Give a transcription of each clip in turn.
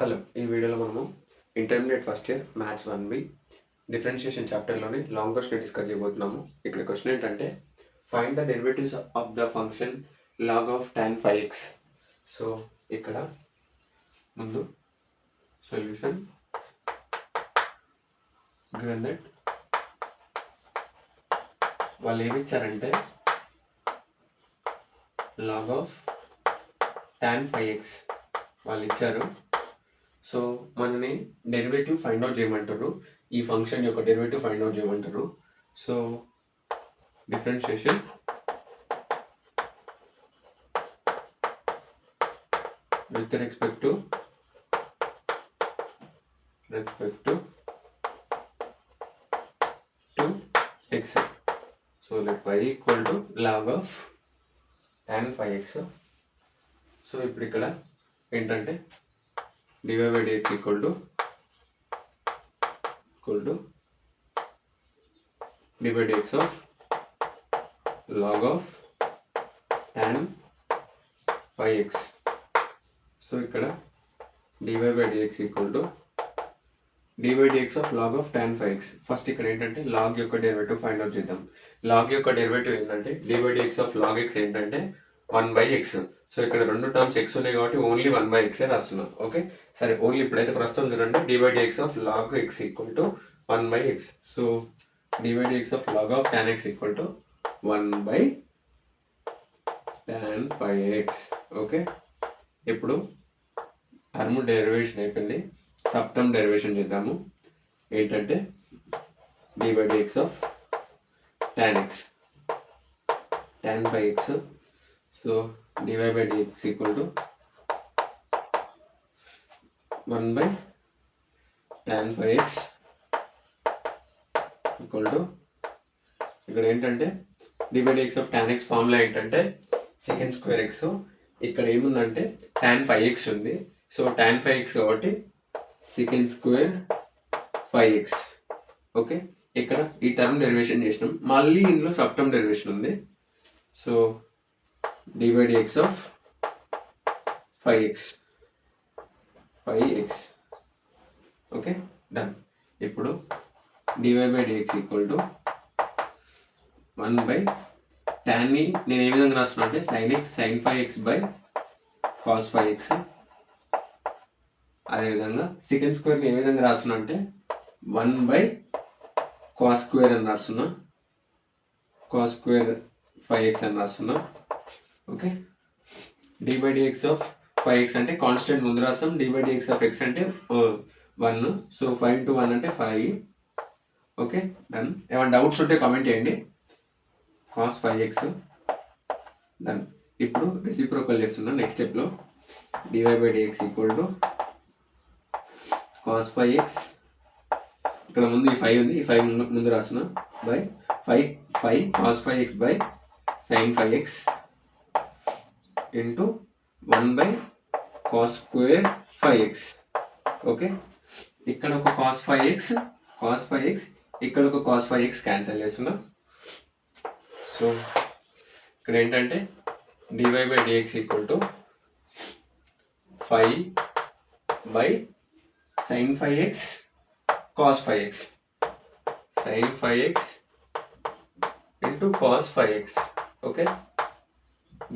Hello, ఈ వీడియోలో మనము intermediate first year maths 1B differentiation చాప్టర్లోని లాంగ్ క్వశ్చన్ డిస్కస్ చేయబోతున్నాము. ఇక్కడ క్వశ్చన్ ఏంటంటే find the derivatives of the function log of tan 5x. So ఇక్కడ ముందు సొల్యూషన్ గివెన్ దట్ వాళ్ళు ఏమి ఇచ్చారంటే log of tan 5x వాళ్ళు ఇచ్చారు. సో మనని డెరివేటివ్ ఫైండ్ అవుట్ చేయమంటారు, ఈ ఫంక్షన్ యొక్క డెరివేటివ్ ఫైండ్ అవుట్ చేయమంటారు. So differentiation with respect to x. So let y equal to log of tan 5x. So ఇప్పుడు ఇక్కడ ఏంటంటే dy by dx equal to dy by dx of log of tan 5x. So ఇక్కడ dy by dx equal to dy by dx of log of tan 5x. First ఇక్కడ ఏంటంటే log యొక్క derivative find out చేద్దాం. log యొక్క derivative ఏంటంటే dy by dx of log x ఏంటంటే 1/x. So ఇక్కడ రెండు టర్మ్స్ x ఉన్నాయి కాబట్టి ఓన్లీ 1/x రాస్తున్నాం. ఓకే, సరే ఓన్లీ ఇప్పుడైతే ప్రస్తుతం చూడండి dy by dx of log x equal to 1/x. So dy by dx of log of tan x equal to 1/tan 5x. Okay, ఇప్పుడు టర్మ్ డెరివేషన్ అయిపోయింది, sub term derivation చేద్దాము. ఏంటంటే dy by dx of tan x tan 5x. So dy by dx equal to 1/tan 5x equal to ఇక్కడ ఏంటంటే dy by dx of tan x formula ఏంటంటే second square x. ఇక్కడ ఏముందంటే tan 5x ఉంది. So tan 5x కాబట్టి second square 5x. Okay, ఇక్కడ ఈ term derivation చేసినాం, మళ్ళీ ఇందులో సబ్ టర్మ్ డెరివేషన్ ఉంది. So dy by dx of 5x. Okay, done. ఇప్పుడు dy by dx equal to 1/tan ని నేను ఏ విధంగా రాస్తున్నా అంటే sin 5x by cos 5x. అదేవిధంగా సెకండ్ స్క్వేర్ని ఏ విధంగా రాస్తున్నా అంటే 1/cos స్క్వేర్ అని రాస్తున్నా, cos స్క్వేర్ 5x అని రాస్తున్నా. Okay, dy by dx of 5x అంటే కాన్స్టెంట్ ముందు రాస్తాం, dy by dx of x అంటే 1. సో 5 into 1 అంటే 5. Okay, done. ఏమైనా డౌట్స్ ఉంటే కామెంట్ చేయండి. cos 5x done. ఇప్పుడు రెసిప్రోకల్ చేస్తున్నా నెక్స్ట్ స్టెప్లో dy by dx equal to cos 5x. ఇక్కడ ముందు ఈ 5 ఉంది, ఈ 5 ముందు రాస్తున్నా by 5 cos 5x by sin 5x into 1/cos square 5x. Okay, ఇక్కడ ఒక cos 5x ఇక్కడ ఒక cos 5x క్యాన్సిల్ చేస్తున్నా. సో ఇక్కడ ఏంటంటే dy by dx equal to 5/sin 5x cos 5x sin 5x into cos 5x. Okay,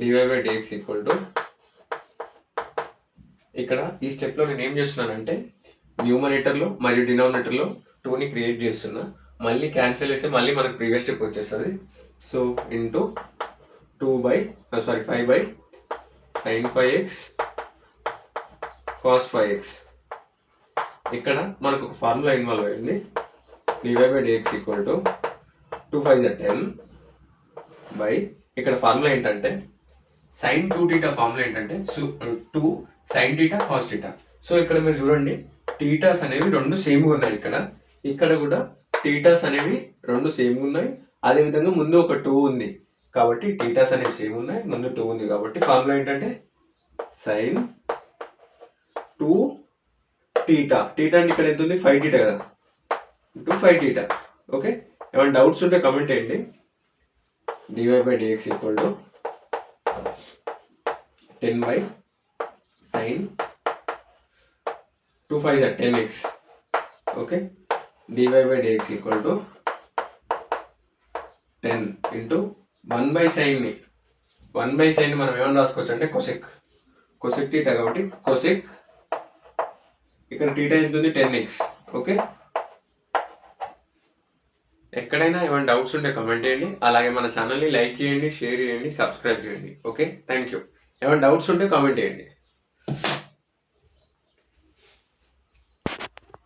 dy by dx equal to ఇక్కడ ఈ స్టెప్లో నేను ఏం చేస్తున్నానంటే న్యూమరేటర్లో మరియు డినామినేటర్లో 2ని క్రియేట్ చేస్తున్నా, మళ్ళీ క్యాన్సిల్ చేస్తే మళ్ళీ మనకు ప్రీవియస్ స్టెప్ వచ్చేస్తుంది. So into 5/sin 5x cos 5x. ఇక్కడ మనకు ఒక ఫార్ములా ఇన్వాల్వ్ అయింది, dy by dx equal to 2 5 10 by ఇక్కడ ఫార్ములా ఏంటంటే sin 2θ ఫార్ములా ఏంటంటే 2 sin θ cos θ. సో ఇక్కడ మీరు చూడండి థీటాస్ అనేవి రెండు సేమ్గా ఉన్నాయి, ఇక్కడ కూడా థీటాస్ అనేవి రెండు సేమ్గా ఉన్నాయి. అదేవిధంగా ముందు ఒక 2 ఉంది కాబట్టి థీటాస్ అనేవి సేమ్ ఉన్నాయి, ముందు 2 ఉంది కాబట్టి ఫార్ములా ఏంటంటే sin 2θ అంటే ఇక్కడ ఎంత ఉంది 5θ కదా, 5θ. ఓకే, ఏమైనా డౌట్స్ ఉంటే కమెంట్ చేయండి. dy by dx equal to 10/sin 2 5 are 10x. Okay, dy/dx equal to 10 into 1/sin. 1/sin మనం ఏమన్నా రాసుకోవచ్చు అంటే కొసెక్ థీటా కాబట్టి కొసెక్, ఇక్కడ థీటా ఎంత ఉంది 10x. ఓకే, ఎక్కడైనా ఏమైనా డౌట్స్ ఉంటే కమెంట్ చేయండి. అలాగే మన ఛానల్ని లైక్ చేయండి, షేర్ చేయండి, సబ్స్క్రైబ్ చేయండి. Okay, thank you. ఏమైనా డౌట్స్ ఉంటే కామెంట్ చేయండి.